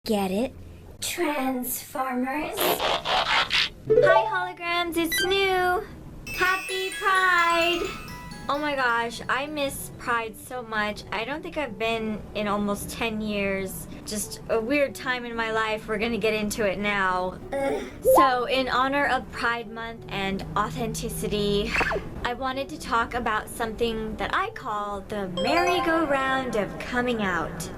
Get it? Transformers. Hi holograms, it's new! Happy Pride! Oh my gosh, I miss Pride so much. I don't think I've been in almost 10 years. Just a weird time in my life. We're gonna get into it now. So, in honor of Pride Month and authenticity, I wanted to talk about something that I call the merry-go-round of coming out.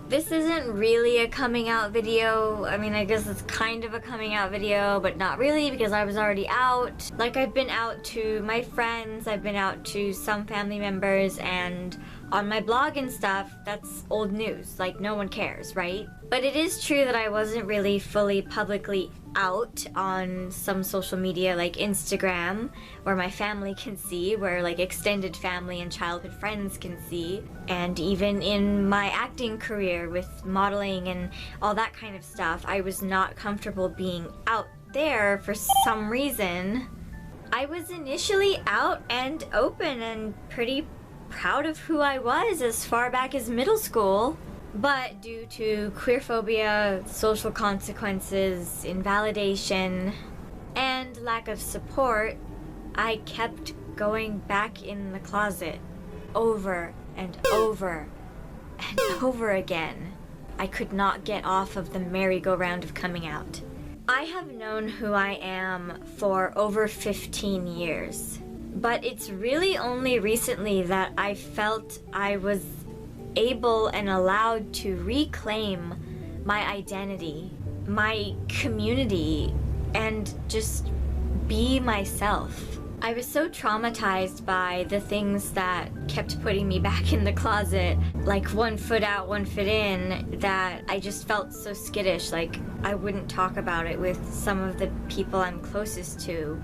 This isn't really a coming out video. I mean, I guess it's kind of a coming out video, but not really because I was already out. Like, I've been out to my friends, I've been out to some family members, and on my blog and stuff, that's old news. Like, no one cares, right? But it is true that I wasn't really fully publicly out on some social media like Instagram, where my family can see, where like extended family and childhood friends can see, and even in my acting career with modeling and all that kind of stuff, I was not comfortable being out there for some reason. I was initially out and open and pretty proud of who I was as far back as middle school. But due to queerphobia, social consequences, invalidation, and lack of support, I kept going back in the closet over and over and over again. I could not get off of the merry-go-round of coming out. I have known who I am for over 15 years, but it's really only recently that I felt I was able and allowed to reclaim my identity, my community, and just be myself. I was so traumatized by the things that kept putting me back in the closet, like one foot out, one foot in, that I just felt so skittish. Like, I wouldn't talk about it with some of the people I'm closest to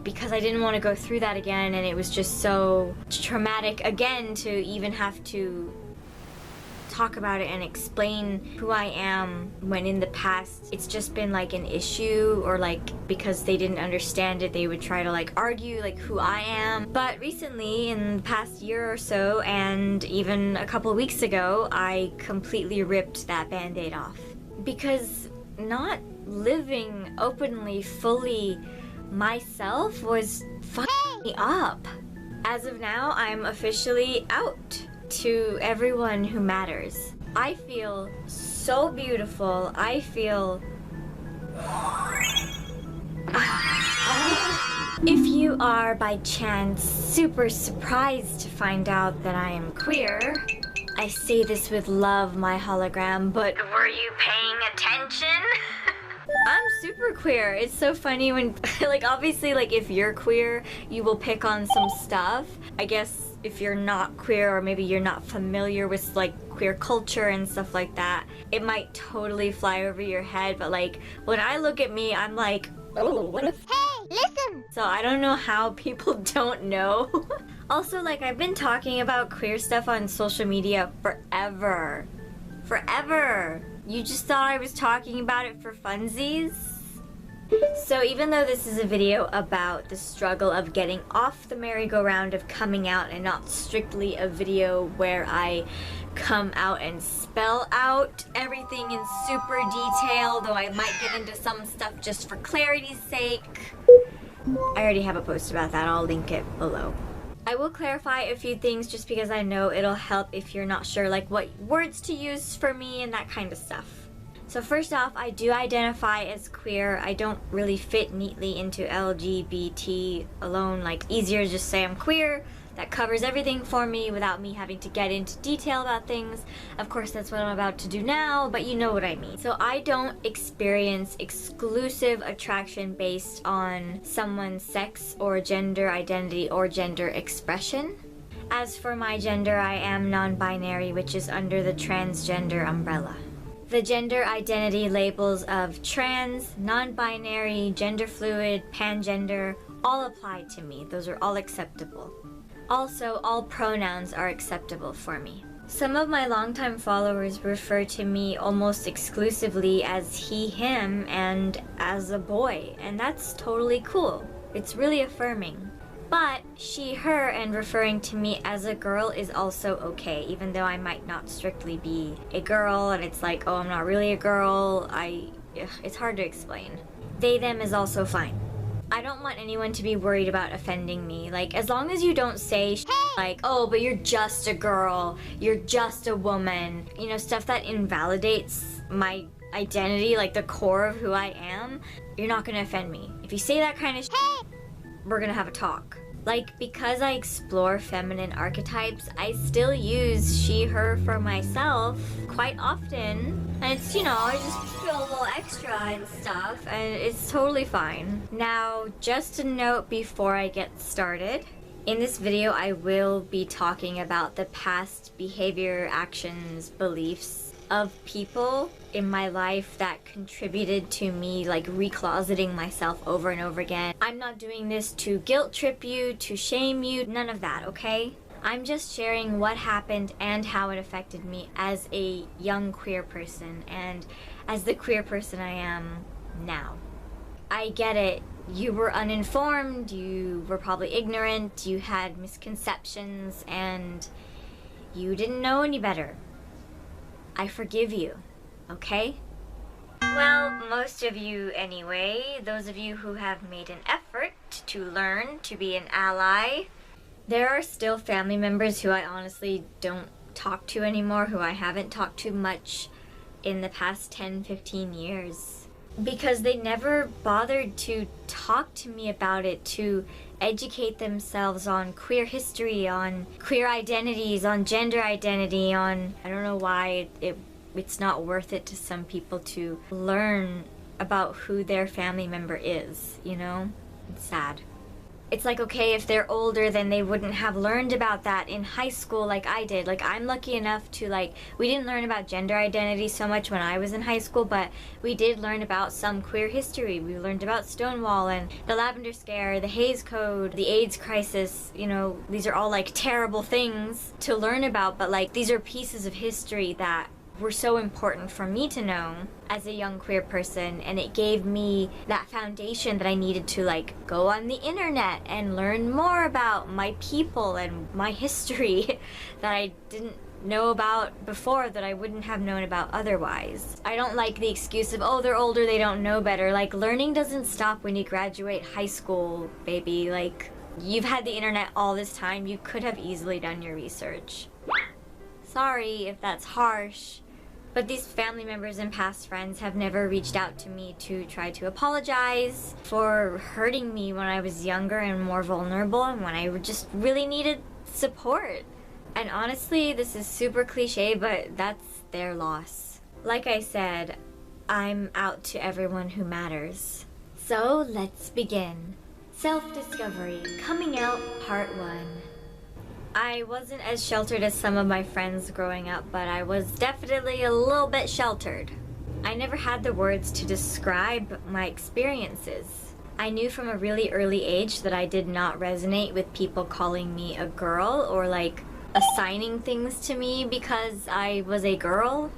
because I didn't want to go through that again, and it was just so traumatic again to even have to talk about it and explain who I am, when in the past it's just been like an issue, or like because they didn't understand it they would try to like argue like who I am. But recently, in the past year or so, and even a couple weeks ago, I completely ripped that band-aid off, because not living openly, fully myself was fucking me up. As of now, I'm officially out to everyone who matters. I feel so beautiful. I feel... If you are by chance super surprised to find out that I am queer, I say this with love, my hologram, but were you paying attention? I'm super queer. It's so funny when, like, obviously, like, if you're queer, you will pick on some stuff. I guess if you're not queer, or maybe you're not familiar with, like, queer culture and stuff like that, it might totally fly over your head. But, like, when I look at me, I'm like, oh, what if... Hey, listen! So I don't know how people don't know. Also, like, I've been talking about queer stuff on social media forever. Forever! You just thought I was talking about it for funsies? So even though this is a video about the struggle of getting off the merry-go-round of coming out, and not strictly a video where I come out and spell out everything in super detail, though I might get into some stuff just for clarity's sake. I already have a post about that, I'll link it below. I will clarify a few things just because I know it'll help if you're not sure, like, what words to use for me and that kind of stuff. So first off, I do identify as queer. I don't really fit neatly into LGBT alone. Like, easier to just say I'm queer. That covers everything for me without me having to get into detail about things. Of course, that's what I'm about to do now, but you know what I mean. So I don't experience exclusive attraction based on someone's sex or gender identity or gender expression. As for my gender, I am non-binary, which is under the transgender umbrella. The gender identity labels of trans, non-binary, gender fluid, pangender all apply to me. Those are all acceptable. Also, all pronouns are acceptable for me. Some of my longtime followers refer to me almost exclusively as he, him, and as a boy, and that's totally cool. It's really affirming. But she, her, and referring to me as a girl is also okay, even though I might not strictly be a girl, and it's like, oh, I'm not really a girl. It's hard to explain. They, them is also fine. I don't want anyone to be worried about offending me. Like, as long as you don't say like, oh, but you're just a girl, you're just a woman, you know, stuff that invalidates my identity, like the core of who I am, you're not gonna offend me. If you say that kind of we're gonna have a talk. Like, because I explore feminine archetypes, I still use she, her for myself quite often. And it's, you know, I just feel a little extra and stuff, and it's totally fine. Now, just a note before I get started. In this video, I will be talking about the past behavior, actions, beliefs of people in my life that contributed to me like recloseting myself over and over again. I'm not doing this to guilt trip you, to shame you, none of that, okay? I'm just sharing what happened and how it affected me as a young queer person and as the queer person I am now. I get it. You were uninformed, you were probably ignorant, you had misconceptions, and you didn't know any better. I forgive you, okay? Well, most of you anyway, those of you who have made an effort to learn, to be an ally. There are still family members who I honestly don't talk to anymore, who I haven't talked to much in the past 10, 15 years. Because they never bothered to talk to me about it, to educate themselves on queer history, on queer identities, on gender identity, on... I don't know why it's not worth it to some people to learn about who their family member is, you know? It's sad. It's like, okay, if they're older, then they wouldn't have learned about that in high school like I did. Like, I'm lucky enough to, like, we didn't learn about gender identity so much when I was in high school, but we did learn about some queer history. We learned about Stonewall and the Lavender Scare, the Hays Code, the AIDS crisis. You know, these are all, like, terrible things to learn about, but, like, these are pieces of history that were so important for me to know as a young queer person, and it gave me that foundation that I needed to like go on the internet and learn more about my people and my history that I didn't know about before, that I wouldn't have known about otherwise. I don't like the excuse of, oh, they're older, they don't know better. Like, learning doesn't stop when you graduate high school, baby. Like, you've had the internet all this time, you could have easily done your research. Sorry if that's harsh. But these family members and past friends have never reached out to me to try to apologize for hurting me when I was younger and more vulnerable and when I just really needed support. And honestly, this is super cliche, but that's their loss. Like I said, I'm out to everyone who matters. So let's begin. Self-discovery, coming out, part 1. I wasn't as sheltered as some of my friends growing up, but I was definitely a little bit sheltered. I never had the words to describe my experiences. I knew from a really early age that I did not resonate with people calling me a girl or like assigning things to me because I was a girl.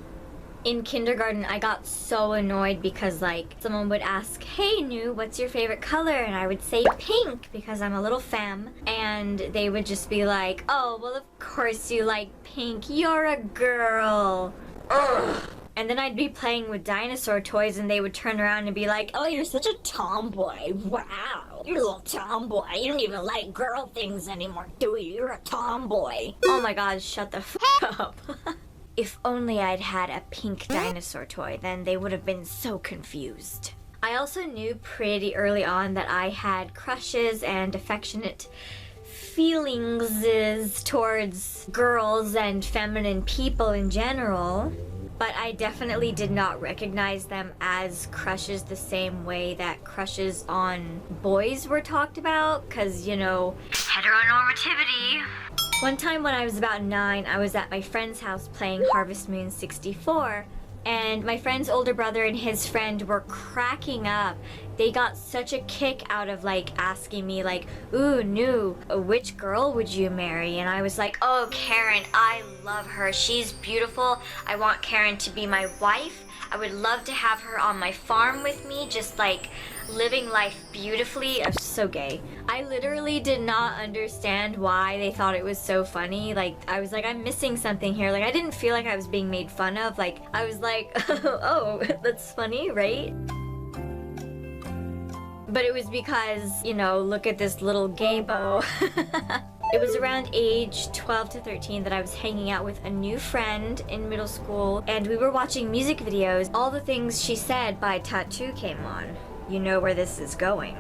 In kindergarten, I got so annoyed because, like, someone would ask, hey, Nu, what's your favorite color? And I would say pink because I'm a little femme. And they would just be like, oh, well, of course you like pink. You're a girl. Ugh. And then I'd be playing with dinosaur toys and they would turn around and be like, oh, you're such a tomboy. Wow. You're a little tomboy. You don't even like girl things anymore, do you? You're a tomboy. Oh my god, shut the f up. If only I'd had a pink dinosaur toy, then they would have been so confused. I also knew pretty early on that I had crushes and affectionate feelings towards girls and feminine people in general, but I definitely did not recognize them as crushes the same way that crushes on boys were talked about, because, you know, heteronormativity. One time when I was about 9, I was at my friend's house playing Harvest Moon 64, and my friend's older brother and his friend were cracking up. They got such a kick out of like asking me like, ooh, Nu, which girl would you marry? And I was like, oh, Karen, I love her. She's beautiful. I want Karen to be my wife. I would love to have her on my farm with me, just like living life beautifully. I was so gay. I literally did not understand why they thought it was so funny. Like, I was like, I'm missing something here. Like, I didn't feel like I was being made fun of. Like, I was like, oh, that's funny, right? But it was because, you know, look at this little gay beau. It was around age 12 to 13 that I was hanging out with a new friend in middle school, and we were watching music videos. All the Things She Said by Tattoo came on. You know where this is going.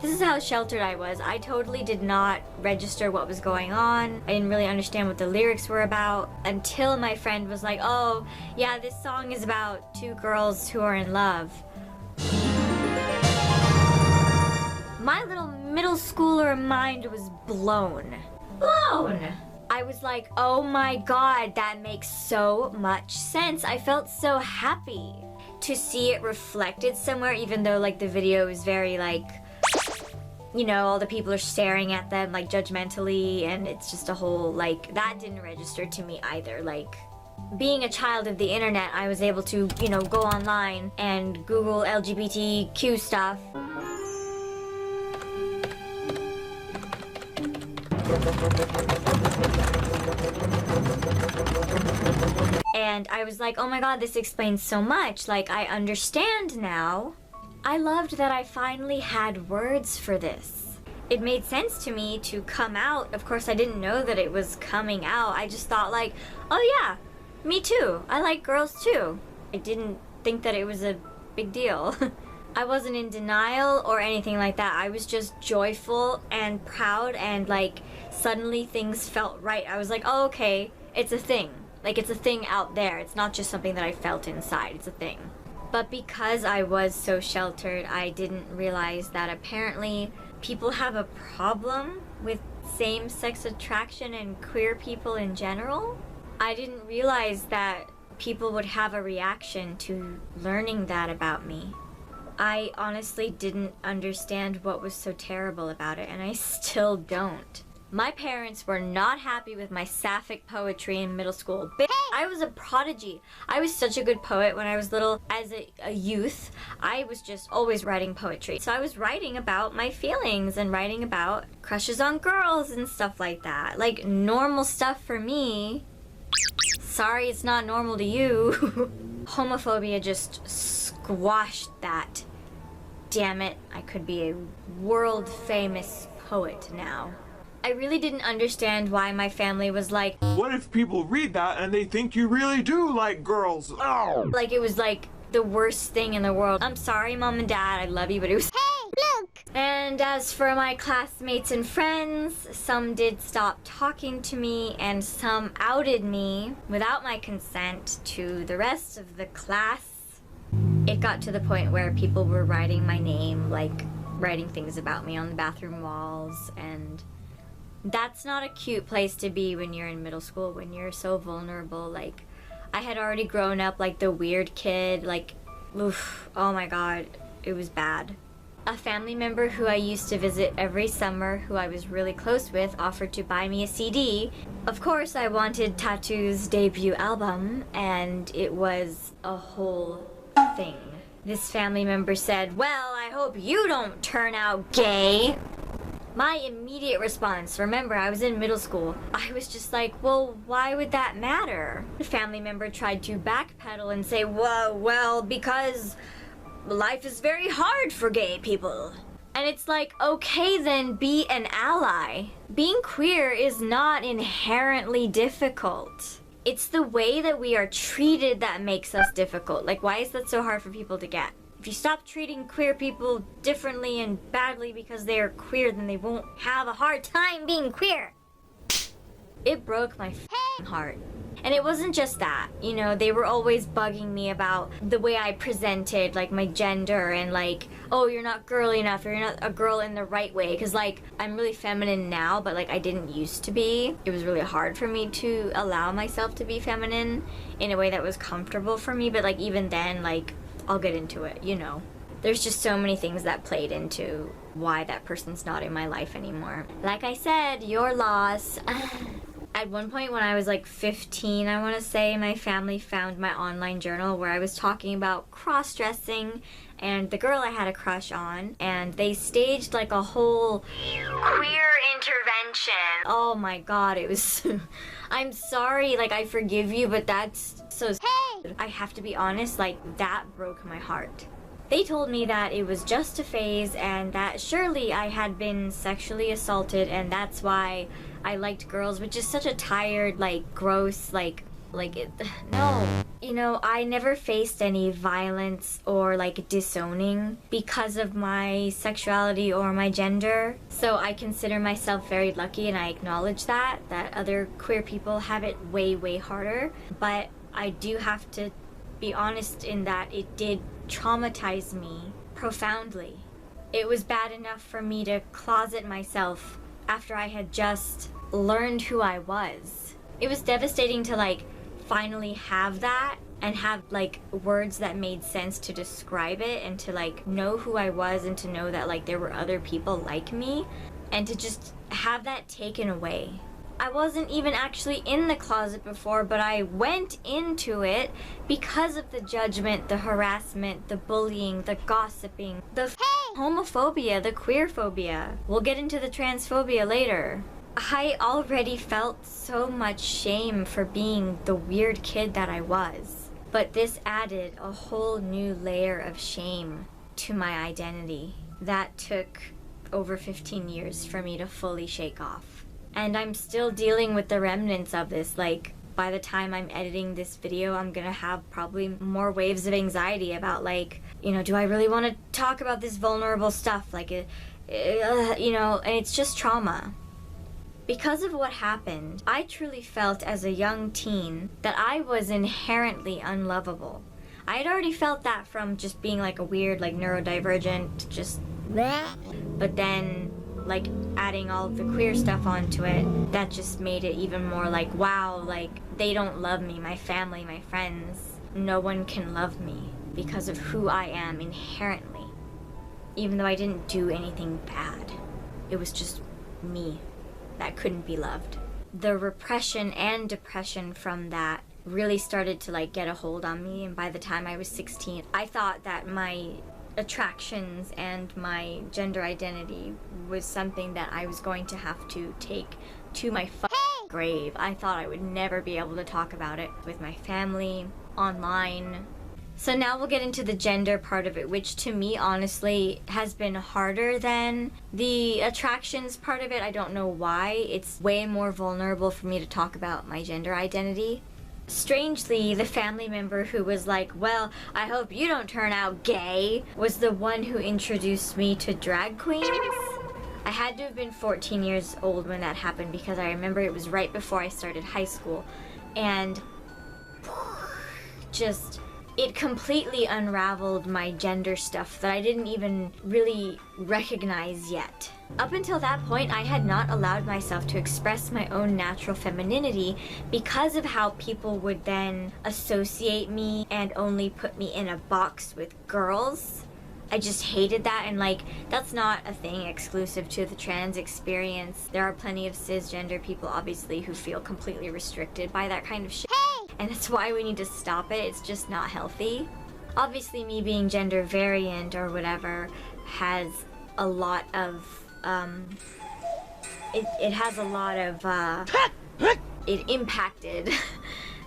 This is how sheltered I was. I totally did not register what was going on. I didn't really understand what the lyrics were about until my friend was like, oh, yeah, this song is about two girls who are in love. My little middle schooler mind was blown. I was like, oh my god, that makes so much sense. I felt so happy to see it reflected somewhere, even though like the video is very like, you know, all the people are staring at them like judgmentally, and it's just a whole like, that didn't register to me either. Like, being a child of the internet, I was able to, you know, go online and Google LGBTQ stuff. And I was like, oh my god, this explains so much. Like, I understand now. I loved that I finally had words for this. It made sense to me to come out. Of course, I didn't know that it was coming out. I just thought like, oh yeah, me too. I like girls too. I didn't think that it was a big deal. I wasn't in denial or anything like that. I was just joyful and proud, and like suddenly things felt right. I was like, oh, okay, it's a thing. Like, it's a thing out there. It's not just something that I felt inside. It's a thing. But because I was so sheltered, I didn't realize that apparently people have a problem with same-sex attraction and queer people in general. I didn't realize that people would have a reaction to learning that about me. I honestly didn't understand what was so terrible about it, and I still don't. My parents were not happy with my sapphic poetry in middle school. I was a prodigy. I was such a good poet when I was little. As a youth, I was just always writing poetry. So I was writing about my feelings and writing about crushes on girls and stuff like that. Like, normal stuff for me. Sorry, it's not normal to you. Homophobia just squashed that. Damn it, I could be a world famous poet now. I really didn't understand why my family was like, what if people read that and they think you really do like girls? Oh! Like, it was like the worst thing in the world. I'm sorry, Mom and Dad, I love you, but it was— Hey, look! And as for my classmates and friends, some did stop talking to me, and some outed me without my consent to the rest of the class. It got to the point where people were writing my name, like writing things about me on the bathroom walls, and that's not a cute place to be when you're in middle school, when you're so vulnerable. Like, I had already grown up like the weird kid, like, oof, oh my god, it was bad. A family member who I used to visit every summer, who I was really close with, offered to buy me a CD. Of course, I wanted Tattoo's debut album, and it was a whole thing. This family member said, well, I hope you don't turn out gay. My immediate response, remember, I was in middle school, I was just like, well, why would that matter? The family member tried to backpedal and say, whoa, well, because life is very hard for gay people. And it's like, okay, then be an ally. Being queer is not inherently difficult. It's the way that we are treated that makes us difficult. Like, why is that so hard for people to get? If you stop treating queer people differently and badly because they are queer, then they won't have a hard time being queer. It broke my heart. And it wasn't just that, you know, they were always bugging me about the way I presented, like, my gender, and like, oh, you're not girly enough, or you're not a girl in the right way, because like, I'm really feminine now, but like, I didn't used to be. It was really hard for me to allow myself to be feminine in a way that was comfortable for me, but like, even then, like, I'll get into it, you know. There's just so many things that played into why that person's not in my life anymore. Like I said, your loss. At one point when I was like 15, I want to say, my family found my online journal where I was talking about cross-dressing and the girl I had a crush on, and they staged like a whole queer intervention. Oh my god, it was I'm sorry, like I forgive you, but that's so hey! I have to be honest, like that broke my heart. They told me that it was just a phase and that surely I had been sexually assaulted and that's why I liked girls, which is such a tired, like, gross, like it, no. You know, I never faced any violence or, like, disowning because of my sexuality or my gender. So I consider myself very lucky and I acknowledge that other queer people have it way, way harder. But I do have to be honest in that it did traumatize me profoundly. It was bad enough for me to closet myself after I had just learned who I was. It was devastating to like finally have that and have like words that made sense to describe it and to like know who I was and to know that like there were other people like me and to just have that taken away. I wasn't even actually in the closet before, but I went into it because of the judgment, the harassment, the bullying, the gossiping, the homophobia, the queerphobia. We'll get into the transphobia later. I already felt so much shame for being the weird kid that I was. But this added a whole new layer of shame to my identity that took over 15 years for me to fully shake off. And I'm still dealing with the remnants of this. Like, by the time I'm editing this video, I'm gonna have probably more waves of anxiety about, like, you know, do I really want to talk about this vulnerable stuff? Like, you know, and it's just trauma. Because of what happened, I truly felt as a young teen that I was inherently unlovable. I had already felt that from just being, like, a weird, like, neurodivergent, just... But then, like, adding all of the queer stuff onto it, that just made it even more like, wow, like, they don't love me, my family, my friends. No one can love me because of who I am inherently. Even though I didn't do anything bad. It was just me that couldn't be loved. The repression and depression from that really started to, like, get a hold on me, and by the time I was 16, I thought that my attractions and my gender identity was something that I was going to have to take to my grave. I thought I would never be able to talk about it with my family, online. So now we'll get into the gender part of it, which to me honestly has been harder than the attractions part of it. I don't know why. It's way more vulnerable for me to talk about my gender identity. Strangely, the family member who was like, well, I hope you don't turn out gay, was the one who introduced me to drag queens. I had to have been 14 years old when that happened because I remember it was right before I started high school. And just, it completely unraveled my gender stuff that I didn't even really recognize yet. Up until that point, I had not allowed myself to express my own natural femininity because of how people would then associate me and only put me in a box with girls. I just hated that, and like, that's not a thing exclusive to the trans experience. There are plenty of cisgender people, obviously, who feel completely restricted by that kind of shit. And that's why we need to stop it. It's just not healthy. Obviously, me being gender variant or whatever has a lot of it has a lot of it impacted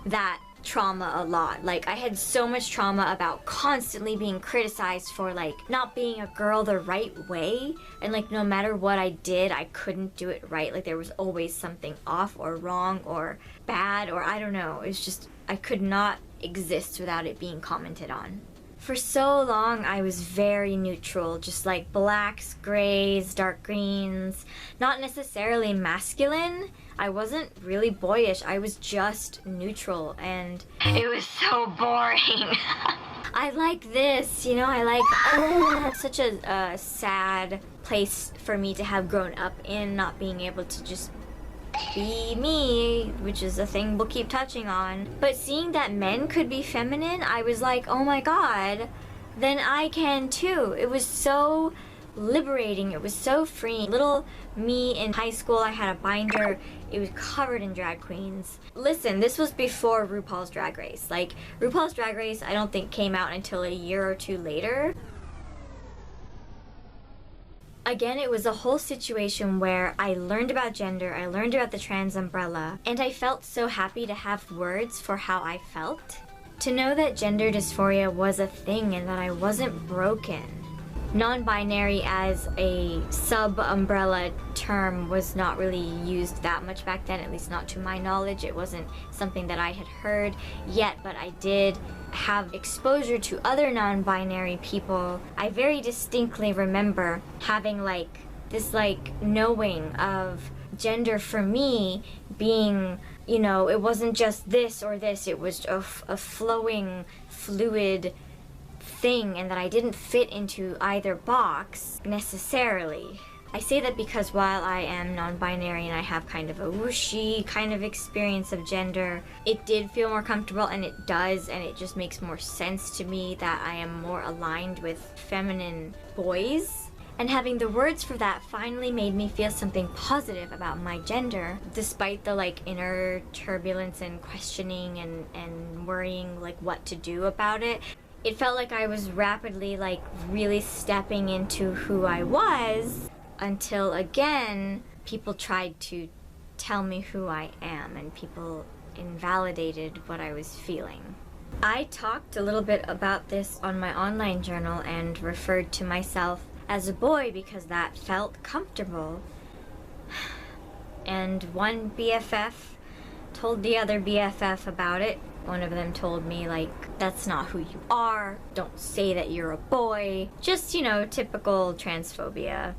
that trauma a lot. Like, I had so much trauma about constantly being criticized for like not being a girl the right way, and like no matter what I did, I couldn't do it right. Like there was always something off or wrong or bad, or I don't know. It's just I could not exist without it being commented on. For so long, I was very neutral, just like blacks, grays, dark greens, not necessarily masculine. I wasn't really boyish, I was just neutral, and it was so boring. I like this, you know, I like such a sad place for me to have grown up in, not being able to just be me, which is a thing we'll keep touching on. But seeing that men could be feminine, I was like, oh my god, then I can too. It was so liberating. It was so freeing. Little me in high school, I had a binder. It was covered in drag queens. Listen, this was before RuPaul's Drag Race. Like, RuPaul's Drag Race, I don't think came out until a year or two later. Again, it was a whole situation where I learned about gender, I learned about the trans umbrella, and I felt so happy to have words for how I felt. To know that gender dysphoria was a thing and that I wasn't broken. Non-binary as a sub-umbrella term was not really used that much back then, at least not to my knowledge. It wasn't something that I had heard yet, but I did have exposure to other non-binary people. I very distinctly remember having like this knowing of gender for me being, you know, it wasn't just this or this, it was a flowing, fluid thing, and that I didn't fit into either box necessarily. I say that because while I am non-binary and I have kind of a whooshy kind of experience of gender, it did feel more comfortable, and it does, and it just makes more sense to me that I am more aligned with feminine boys. And having the words for that finally made me feel something positive about my gender, despite the inner turbulence and questioning and worrying what to do about it. It felt like I was rapidly really stepping into who I was, until again people tried to tell me who I am, and people invalidated what I was feeling. I talked a little bit about this on my online journal and referred to myself as a boy because that felt comfortable. And one BFF told the other BFF about it. One of them told me, that's not who you are. Don't say that you're a boy. Just, typical transphobia.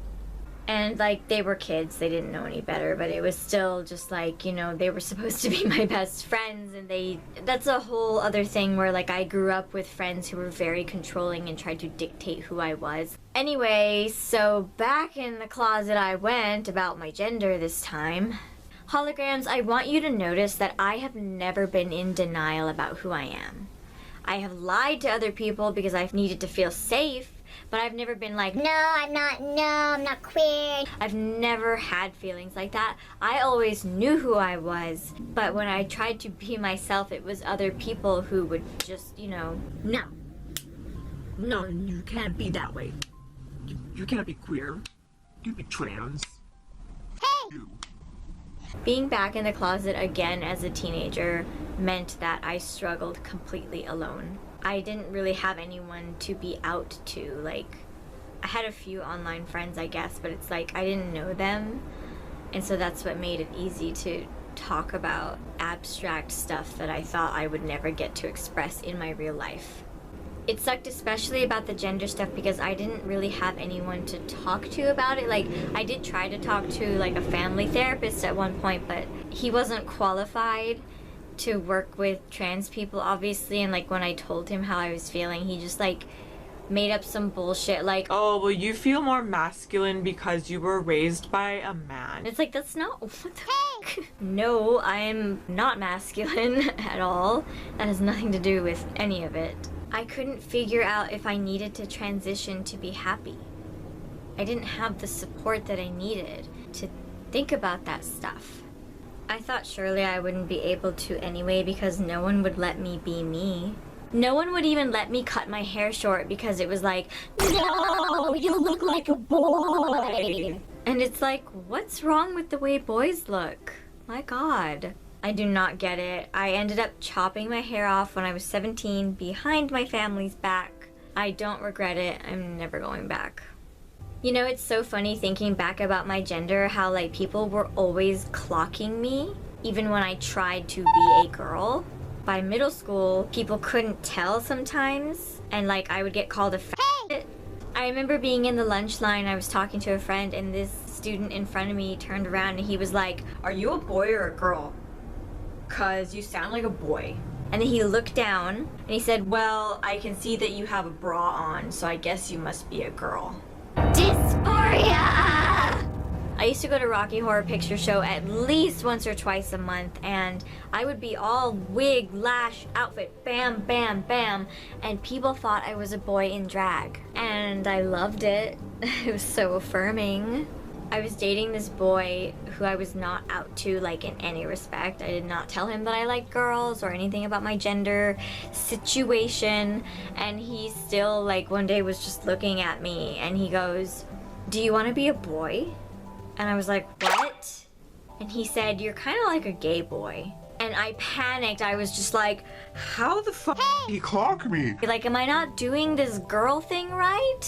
And, they were kids. They didn't know any better. But it was still just, they were supposed to be my best friends. And that's a whole other thing where, I grew up with friends who were very controlling and tried to dictate who I was. Anyway, so back in the closet I went about my gender this time. Holograms, I want you to notice that I have never been in denial about who I am. I have lied to other people because I've needed to feel safe, but I've never been like, no, I'm not queer. I've never had feelings like that. I always knew who I was, but when I tried to be myself, it was other people who would just, no, you can't be that way. You can't be queer. You be trans. Hey! Being back in the closet again as a teenager meant that I struggled completely alone. I didn't really have anyone to be out to. I had a few online friends, I guess, but it's I didn't know them. And so that's what made it easy to talk about abstract stuff that I thought I would never get to express in my real life. It sucked especially about the gender stuff because I didn't really have anyone to talk to about it. I did try to talk to a family therapist at one point, but he wasn't qualified to work with trans people, obviously. And when I told him how I was feeling, he just made up some bullshit oh, well, you feel more masculine because you were raised by a man. It's that's not what the heck. No, I'm not masculine at all. That has nothing to do with any of it. I couldn't figure out if I needed to transition to be happy. I didn't have the support that I needed to think about that stuff. I thought surely I wouldn't be able to anyway because no one would let me be me. No one would even let me cut my hair short because it was no, you look like a boy. And it's what's wrong with the way boys look? My God. I do not get it. I ended up chopping my hair off when I was 17 behind my family's back. I don't regret it. I'm never going back. It's so funny thinking back about my gender, how people were always clocking me, even when I tried to be a girl. By middle school, people couldn't tell sometimes, and I would get called a fat. I remember being in the lunch line, I was talking to a friend, and this student in front of me turned around and he was like, "Are you a boy or a girl? 'Cause you sound like a boy." And then he looked down and he said, "Well, I can see that you have a bra on, so I guess you must be a girl." Dysphoria! I used to go to Rocky Horror Picture Show at least once or twice a month, and I would be all wig, lash, outfit, bam, bam, bam, and people thought I was a boy in drag. And I loved it. It was so affirming. I was dating this boy who I was not out to, like, in any respect. I did not tell him that I liked girls or anything about my gender situation, and he still, like, one day was just looking at me and he goes, "Do you want to be a boy?" And I was like, "What?" And he said, "You're kind of like a gay boy." And I panicked. I was just like, How the fuck did he clock me? like, am I not doing this girl thing right?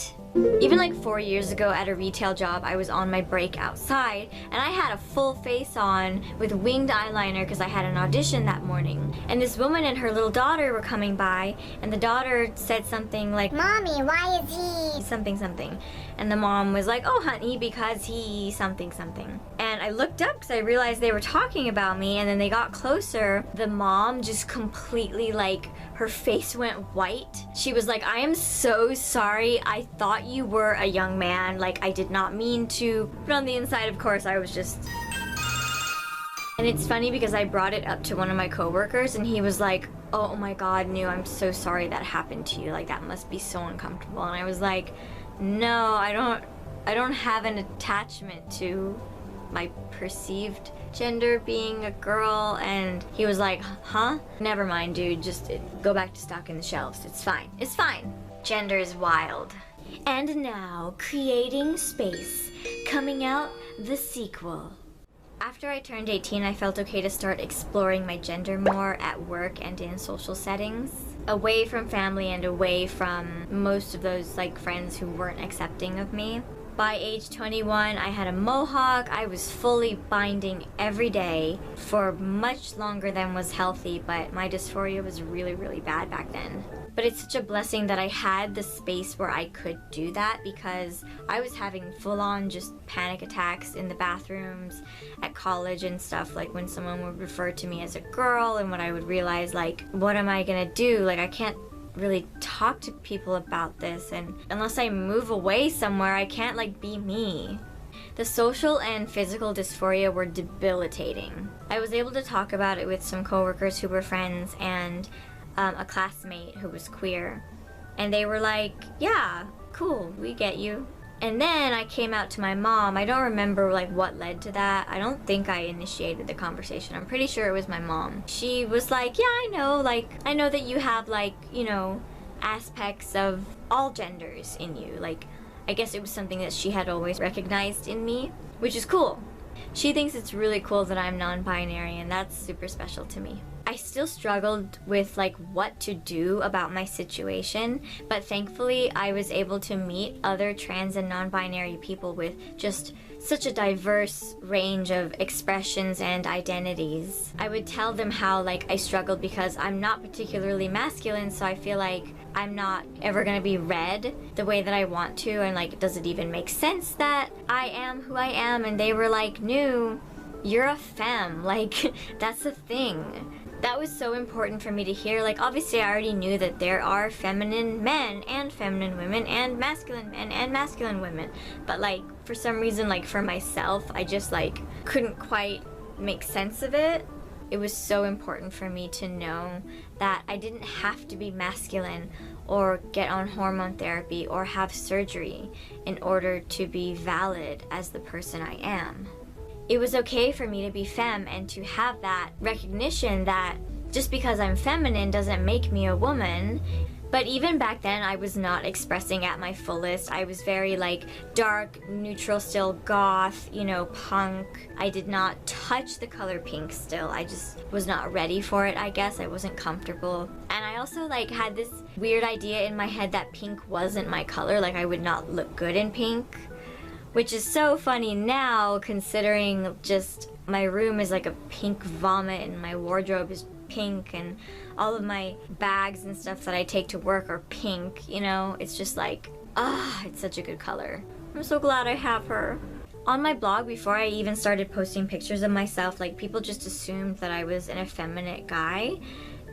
Even like 4 years ago at a retail job, I was on my break outside and I had a full face on with winged eyeliner because I had an audition that morning. And this woman and her little daughter were coming by, and the daughter said something like, "Mommy, why is he something something?" And the mom was like, "Oh honey, because he something something." And I looked up because I realized they were talking about me, and then they got closer. The mom just completely, like, her face went white. She was like, "I am so sorry. I thought you were a young man. Like, I did not mean to." But on the inside, of course, I was just... And it's funny because I brought it up to one of my coworkers, and he was like, "Oh my god, Nu, I'm so sorry that happened to you. Like, that must be so uncomfortable." And I was like, "No, I don't have an attachment to my perceived gender being a girl." And he was like, "Huh? Never mind, dude. Just go back to stocking the shelves. It's fine. It's fine." Gender is wild. And now, Creating Space, coming out the sequel. After I turned 18, I felt okay to start exploring my gender more at work and in social settings. Away from family and away from most of those, like, friends who weren't accepting of me. By age 21, I had a mohawk. I was fully binding every day for much longer than was healthy, but my dysphoria was really, really bad back then. But it's such a blessing that I had the space where I could do that, because I was having full-on just panic attacks in the bathrooms at college and stuff, like when someone would refer to me as a girl, and when I would realize, like, what am I gonna do? Like, I can't really talk to people about this, and unless I move away somewhere, I can't, like, be me. The social and physical dysphoria were debilitating. I was able to talk about it with some coworkers who were friends and a classmate who was queer, and they were like, "Yeah, cool, we get you." And then I came out to my mom. I don't remember, like, what led to that. I don't think I initiated the conversation. I'm pretty sure it was my mom. She was like, "Yeah, I know, like, I know that you have, like, you know, aspects of all genders in you." Like, I guess it was something that she had always recognized in me, which is cool. She thinks it's really cool that I'm non-binary, and that's super special to me. I still struggled with, like, what to do about my situation, but thankfully I was able to meet other trans and non-binary people with just such a diverse range of expressions and identities. I would tell them how, like, I struggled because I'm not particularly masculine, so I feel like I'm not ever gonna be read the way that I want to, and, like, does it even make sense that I am who I am? And they were like, "Nu, you're a femme, like, that's a thing." That was so important for me to hear. Like, obviously I already knew that there are feminine men and feminine women and masculine men and masculine women, but, like, for some reason, like, for myself, I just, like, couldn't quite make sense of it. It was so important for me to know that I didn't have to be masculine or get on hormone therapy or have surgery in order to be valid as the person I am. It was okay for me to be femme and to have that recognition that just because I'm feminine doesn't make me a woman. But even back then, I was not expressing at my fullest. I was very, like, dark, neutral still, goth, you know, punk. I did not touch the color pink still. I just was not ready for it, I guess. I wasn't comfortable. And I also, like, had this weird idea in my head that pink wasn't my color. Like, I would not look good in pink. Which is so funny now, considering just my room is like a pink vomit and my wardrobe is pink and all of my bags and stuff that I take to work are pink, you know? It's just like, it's such a good color. I'm so glad I have her. On my blog, before I even started posting pictures of myself, like, people just assumed that I was an effeminate guy.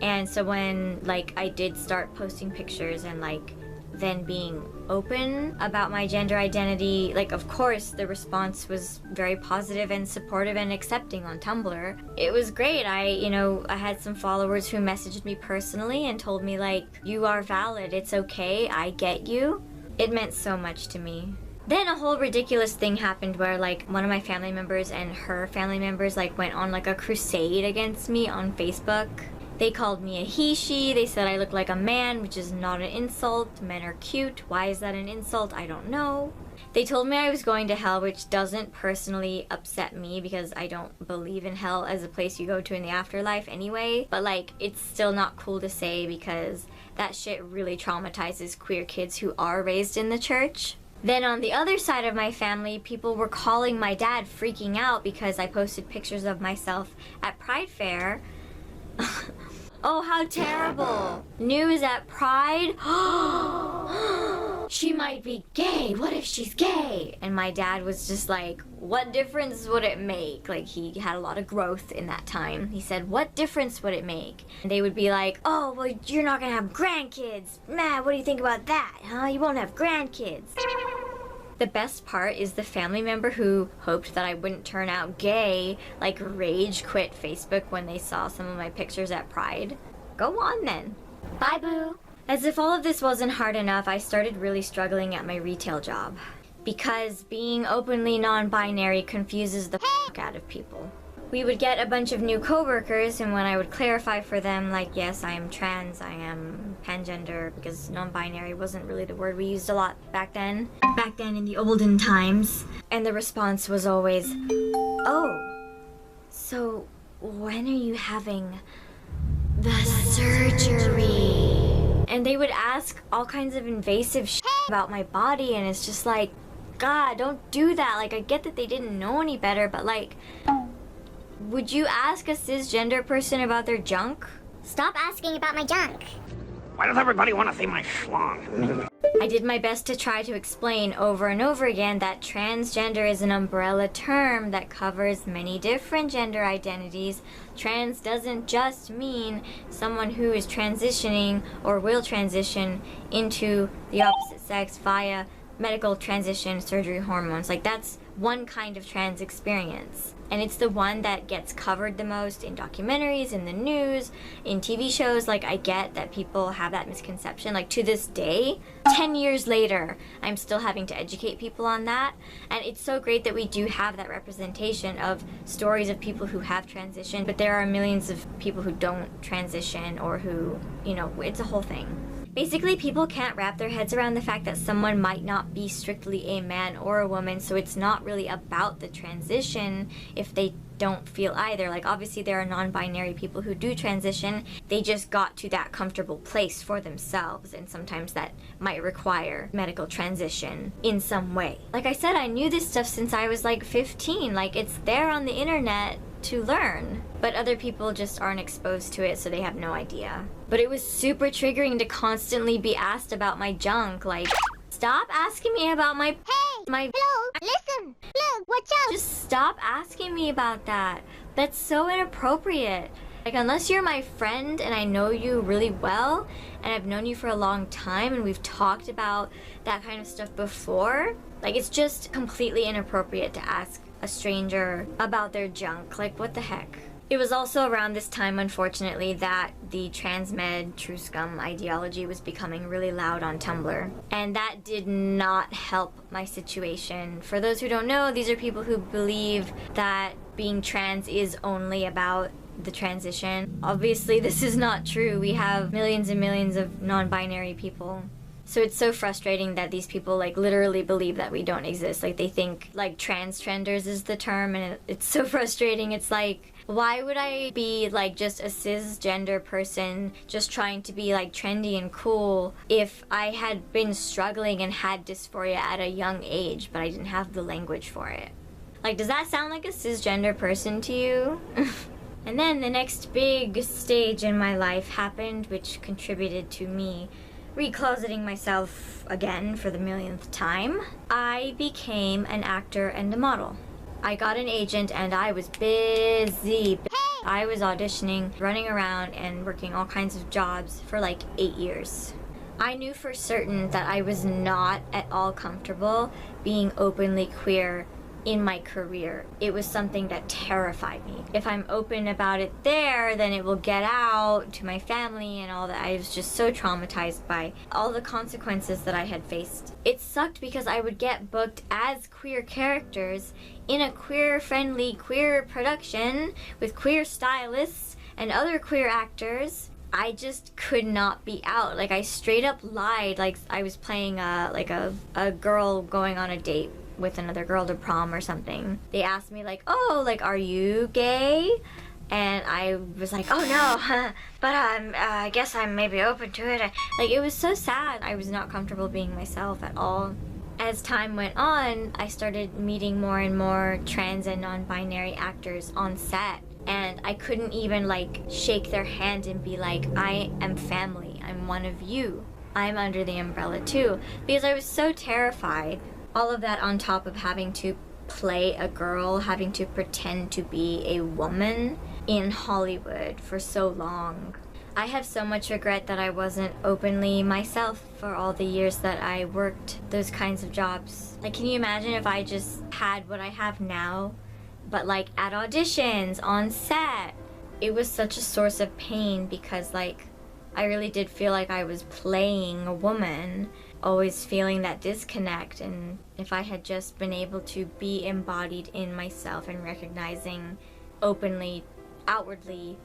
And so when, like, I did start posting pictures and, like, than being open about my gender identity. Like, of course, the response was very positive and supportive and accepting on Tumblr. It was great. I had some followers who messaged me personally and told me, like, you are valid, it's okay, I get you. It meant so much to me. Then a whole ridiculous thing happened where, like, one of my family members and her family members, like, went on, like, a crusade against me on Facebook. They called me a he, she. They said I look like a man, which is not an insult. Men are cute. Why is that an insult? I don't know. They told me I was going to hell, which doesn't personally upset me because I don't believe in hell as a place you go to in the afterlife anyway. But, like, it's still not cool to say because that shit really traumatizes queer kids who are raised in the church. Then on the other side of my family, people were calling my dad, freaking out because I posted pictures of myself at Pride Fair. Oh, how terrible. News at Pride? She might be gay. What if she's gay? And my dad was just like, what difference would it make? Like, he had a lot of growth in that time. He said, what difference would it make? And they would be like, oh, well, you're not gonna have grandkids. Man, what do you think about that, huh? You won't have grandkids. The best part is the family member who hoped that I wouldn't turn out gay, like, rage quit Facebook when they saw some of my pictures at Pride. Go on then. Bye, boo. As if all of this wasn't hard enough, I started really struggling at my retail job. Because being openly non-binary confuses the fuck out of people. We would get a bunch of new coworkers, and when I would clarify for them, like, yes, I am trans, I am pangender, because non-binary wasn't really the word we used a lot back then in the olden times, and the response was always, oh, so when are you having the surgery? And they would ask all kinds of invasive shit about my body, and it's just like, God, don't do that. Like, I get that they didn't know any better, but, like, would you ask a cisgender person about their junk? Stop asking about my junk. Why does everybody want to see my schlong? I did my best to try to explain over and over again that transgender is an umbrella term that covers many different gender identities. Trans doesn't just mean someone who is transitioning or will transition into the opposite sex via medical transition, surgery, hormones. Like, that's one kind of trans experience. And it's the one that gets covered the most in documentaries, in the news, in TV shows. Like, I get that people have that misconception. Like, to this day, 10 years later, I'm still having to educate people on that. And it's so great that we do have that representation of stories of people who have transitioned, but there are millions of people who don't transition or who, you know, it's a whole thing. Basically, people can't wrap their heads around the fact that someone might not be strictly a man or a woman, so it's not really about the transition if they don't feel either. Like, obviously there are non-binary people who do transition, they just got to that comfortable place for themselves, and sometimes that might require medical transition in some way. Like I said, I knew this stuff since I was like 15, like, it's there on the internet to learn, but other people just aren't exposed to it, so they have no idea. But it was super triggering to constantly be asked about my junk. Like, stop asking me about my Hello, listen, look, watch out. Just stop asking me about that. That's so inappropriate. Like, unless you're my friend and I know you really well and I've known you for a long time and we've talked about that kind of stuff before, like, it's just completely inappropriate to ask a stranger about their junk. Like, what the heck? It was also around this time, unfortunately, that the transmed true scum ideology was becoming really loud on Tumblr. And that did not help my situation. For those who don't know, these are people who believe that being trans is only about the transition. Obviously, this is not true. We have millions and millions of non-binary people. So it's so frustrating that these people, like, literally believe that we don't exist. Like, they think, like, trans trenders is the term, and it's so frustrating. It's like, why would I be, like, just a cisgender person just trying to be, like, trendy and cool if I had been struggling and had dysphoria at a young age, but I didn't have the language for it? Like, does that sound like a cisgender person to you? And then the next big stage in my life happened, which contributed to me recloseting myself again for the millionth time. I became an actor and a model. I got an agent and I was busy. I was auditioning, running around, and working all kinds of jobs for like 8 years. I knew for certain that I was not at all comfortable being openly queer in my career. It was something that terrified me. If I'm open about it there, then it will get out to my family and all that. I was just so traumatized by all the consequences that I had faced. It sucked because I would get booked as queer characters in a queer-friendly queer production with queer stylists and other queer actors. I just could not be out. Like, I straight up lied, like I was playing a girl going on a date with another girl to prom or something. They asked me like, oh, like, are you gay? And I was like, oh no, but I guess I'm maybe open to it. Like, it was so sad. I was not comfortable being myself at all. As time went on, I started meeting more and more trans and non-binary actors on set. And I couldn't even like shake their hand and be like, I am family, I'm one of you, I'm under the umbrella too, because I was so terrified. All of that on top of having to play a girl, having to pretend to be a woman in Hollywood for so long. I have so much regret that I wasn't openly myself for all the years that I worked those kinds of jobs. Like, can you imagine if I just had what I have now, but like at auditions, on set? It was such a source of pain because like I really did feel like I was playing a woman, always feeling that disconnect. And if I had just been able to be embodied in myself and recognizing openly, outwardly,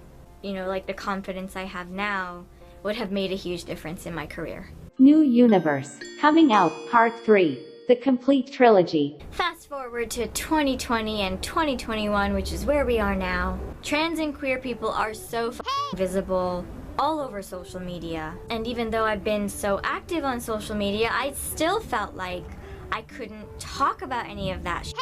you know, like the confidence I have now would have made a huge difference in my career. New Universe, coming out, Part 3, the complete trilogy. Fast forward to 2020 and 2021, which is where we are now. Trans and queer people are so visible all over social media. And even though I've been so active on social media, I still felt like I couldn't talk about any of that shit.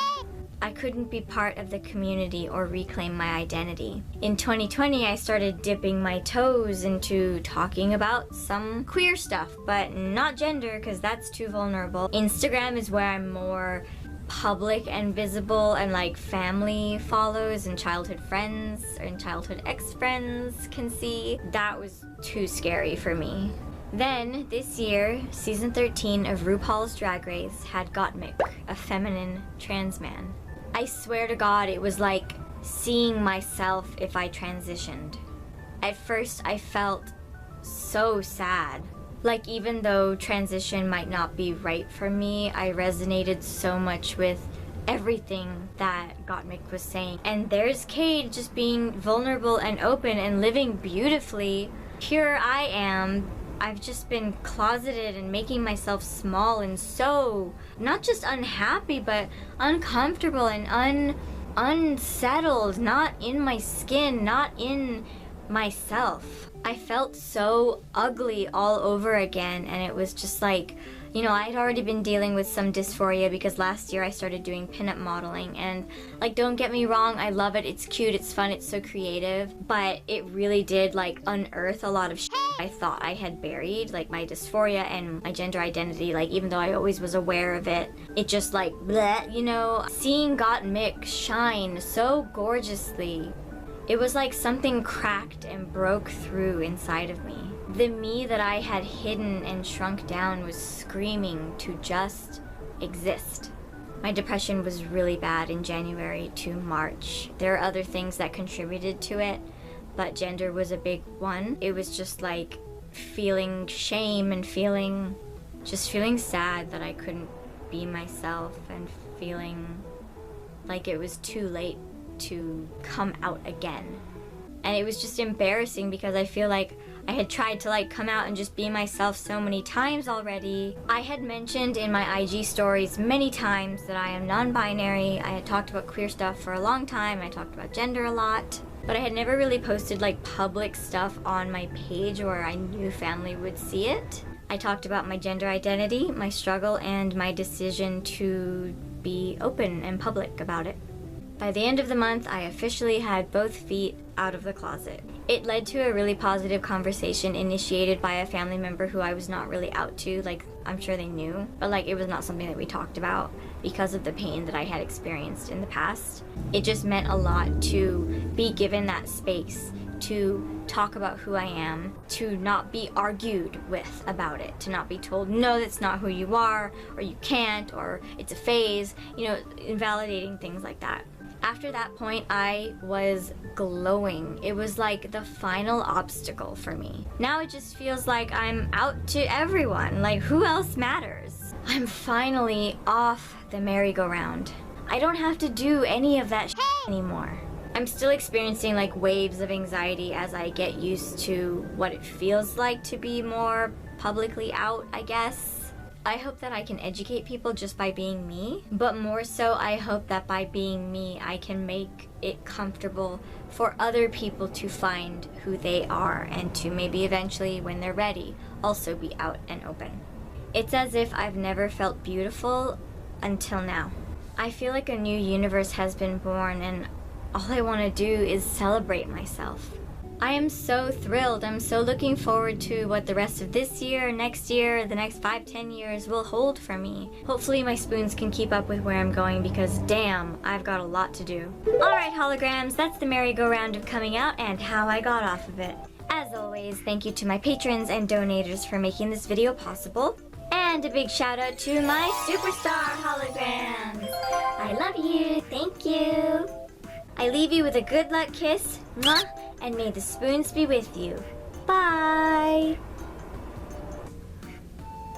I couldn't be part of the community or reclaim my identity. In 2020, I started dipping my toes into talking about some queer stuff, but not gender, because that's too vulnerable. Instagram is where I'm more public and visible, and like family follows and childhood friends and childhood ex-friends can see. That was too scary for me. Then, this year, season 13 of RuPaul's Drag Race had Gottmik, a feminine trans man. I swear to God, it was like seeing myself if I transitioned. At first, I felt so sad. Like, even though transition might not be right for me, I resonated so much with everything that Gottmik was saying. And there's Cade just being vulnerable and open and living beautifully. Here I am. I've just been closeted and making myself small and so not just unhappy, but uncomfortable and unsettled, not in my skin, not in myself. I felt so ugly all over again, and it was just like, you know, I'd already been dealing with some dysphoria because last year I started doing pinup modeling, and like, don't get me wrong, I love it, it's cute, it's fun, it's so creative, but it really did like unearth a lot of shit I thought I had buried, like my dysphoria and my gender identity. Like, even though I always was aware of it, it just like bleh, you know. Seeing Gottmik shine so gorgeously, it was like something cracked and broke through inside of me. The me that I had hidden and shrunk down was screaming to just exist. My depression was really bad in January to March. There are other things that contributed to it, but gender was a big one. It was just like feeling shame and feeling sad that I couldn't be myself, and feeling like it was too late to come out again. And it was just embarrassing because I feel like I had tried to like come out and just be myself so many times already. I had mentioned in my IG stories many times that I am non-binary. I had talked about queer stuff for a long time. I talked about gender a lot, but I had never really posted like public stuff on my page where I knew family would see it. I talked about my gender identity, my struggle, and my decision to be open and public about it. By the end of the month, I officially had both feet out of the closet. It led to a really positive conversation initiated by a family member who I was not really out to. Like, I'm sure they knew, but like, it was not something that we talked about because of the pain that I had experienced in the past. It just meant a lot to be given that space to talk about who I am, to not be argued with about it, to not be told, no, that's not who you are, or you can't, or it's a phase, you know, invalidating things like that. After that point, I was glowing. It was like the final obstacle for me. Now it just feels like I'm out to everyone. Like, who else matters? I'm finally off the merry-go-round. I don't have to do any of that anymore. I'm still experiencing like waves of anxiety as I get used to what it feels like to be more publicly out, I guess. I hope that I can educate people just by being me, but more so I hope that by being me, I can make it comfortable for other people to find who they are and to maybe eventually, when they're ready, also be out and open. It's as if I've never felt beautiful until now. I feel like a new universe has been born and all I want to do is celebrate myself. I am so thrilled. I'm so looking forward to what the rest of this year, next year, the next 5-10 years will hold for me. Hopefully my spoons can keep up with where I'm going because damn, I've got a lot to do. Alright holograms, that's the merry-go-round of coming out and how I got off of it. As always, thank you to my patrons and donators for making this video possible. And a big shout out to my superstar holograms. I love you, thank you. I leave you with a good luck kiss, mwah, and may the spoons be with you. Bye.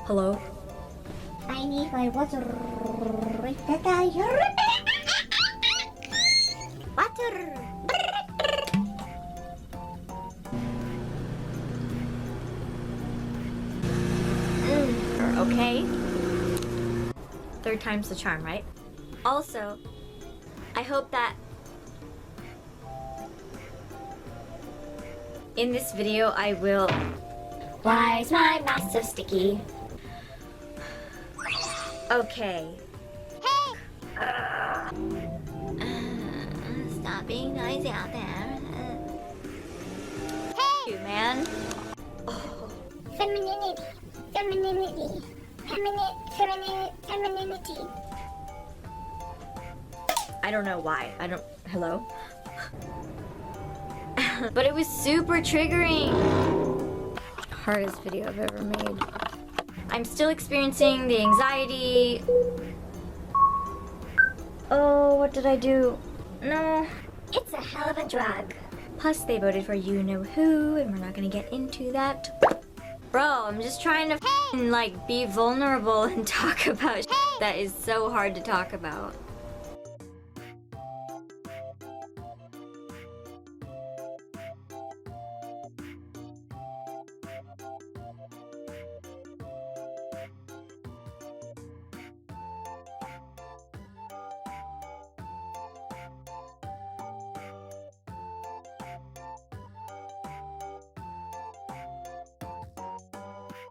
Hello? I need my water. Water. Okay. Third time's the charm, right? Also, I hope that in this video I will... Why is my mouth so sticky? Okay. Hey! Stop being noisy out there. Hey! You, man. Femininity. Femininity. Femininity. I don't know why. Hello? But it was super triggering. Hardest video I've ever made. I'm still experiencing the anxiety. Oh, what did I do? No. It's a hell of a drug. Plus, they voted for you-know-who, and we're not gonna get into that. Bro, I'm just trying to like be vulnerable and talk about that is so hard to talk about.